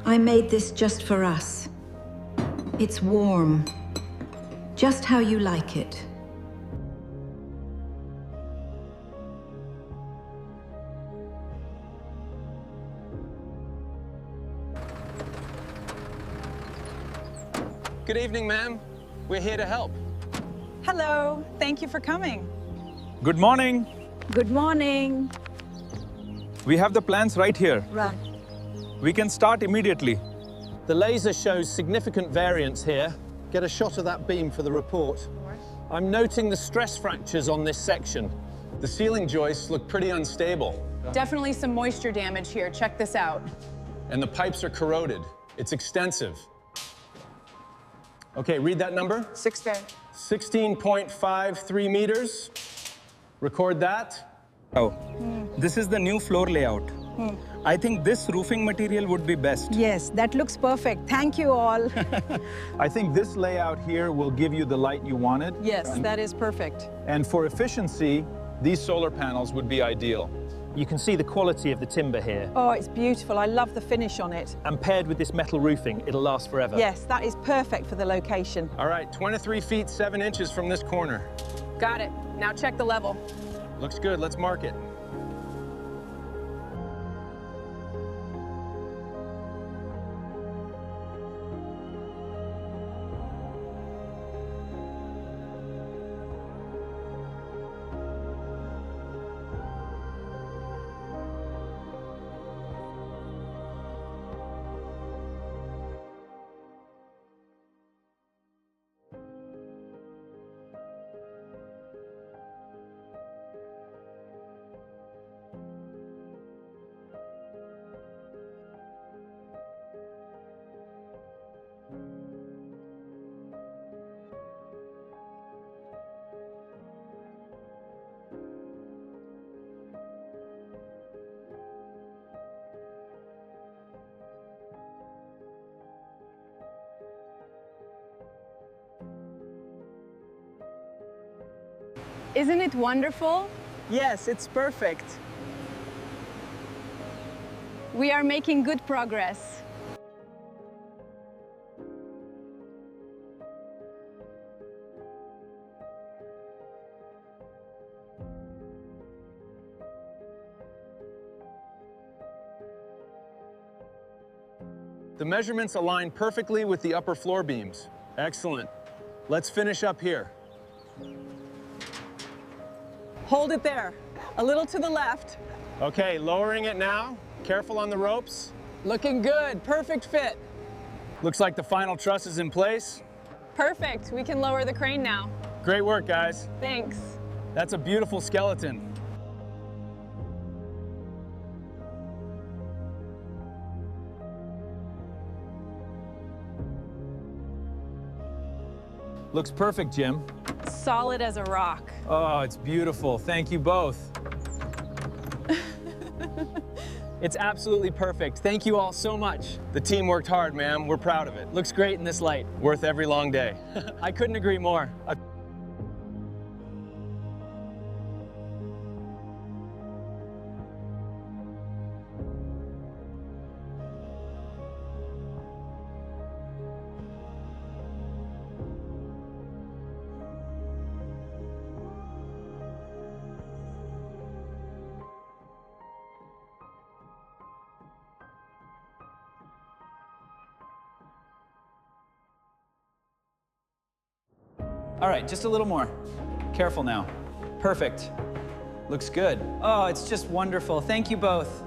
I made this just for us. It's warm, just how you like it. Good evening, ma'am. We're here to help. Hello, thank you for coming. Good morning. Good morning. We have the plans right here. Right. We can start immediately. The laser shows significant variance here. Get a shot of that beam for the report. I'm noting the stress fractures on this section. The ceiling joists look pretty unstable. Definitely some moisture damage here. Check this out. And the pipes are corroded. It's extensive. Okay, read that number. 16.53 meters. Record that. Oh, this is the new floor layout. I think this roofing material would be best. Yes, that looks perfect. Thank you all. I think this layout here will give you the light you wanted. Yes, that is perfect. And for efficiency, these solar panels would be ideal. You can see the quality of the timber here. Oh, it's beautiful. I love the finish on it. And paired with this metal roofing, it'll last forever. Yes, that is perfect for the location. All right, 23 feet, 7 inches from this corner. Got it. Now check the level. Looks good, let's mark it. Isn't it wonderful? Yes, it's perfect. We are making good progress. The measurements align perfectly with the upper floor beams. Excellent. Let's finish up here. Hold it there. A little to the left. Okay, lowering it now. Careful on the ropes. Looking good. Perfect fit. Looks like the final truss is in place. Perfect. We can lower the crane now. Great work, guys. Thanks. That's a beautiful skeleton. Looks perfect, Jim. Solid as a rock. Oh, it's beautiful. Thank you both. It's absolutely perfect. Thank you all so much. The team worked hard, ma'am. We're proud of it. Looks great in this light. Worth every long day. I couldn't agree more. All right, just a little more. Careful now. Perfect. Looks good. Oh, it's just wonderful. Thank you both.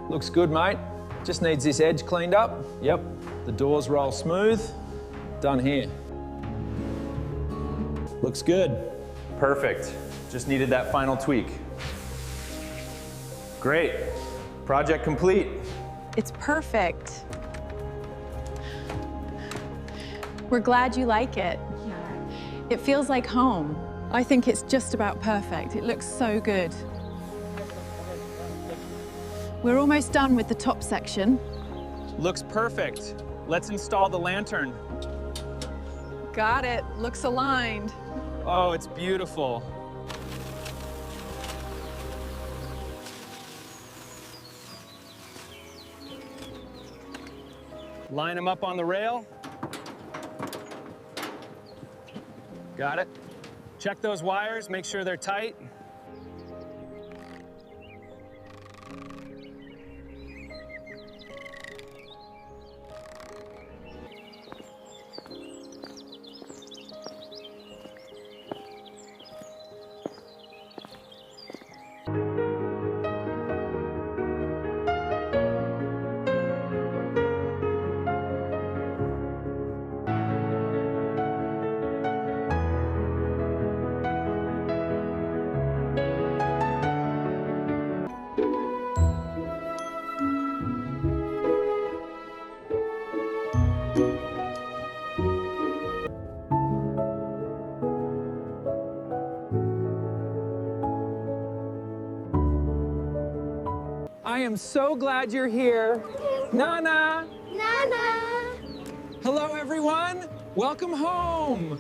Looks good, mate. Just needs this edge cleaned up. Yep. The doors roll smooth. Done here. Looks good. Perfect. Just needed that final tweak. Great. Project complete. It's perfect. We're glad you like it. It feels like home. I think it's just about perfect. It looks so good. We're almost done with the top section. Looks perfect. Let's install the lantern. Got it. Looks aligned. Oh, it's beautiful. Line them up on the rail. Got it. Check those wires, make sure they're tight. I am so glad you're here. Nana! Nana! Hello, everyone. Welcome home.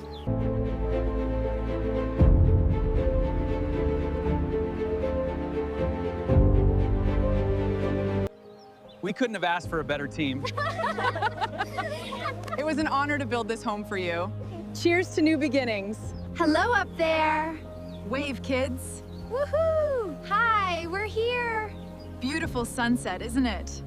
We couldn't have asked for a better team. It was an honor to build this home for you. Cheers to new beginnings. Hello up there. Wave, kids. Woohoo! Hi, we're here. Beautiful sunset, isn't it?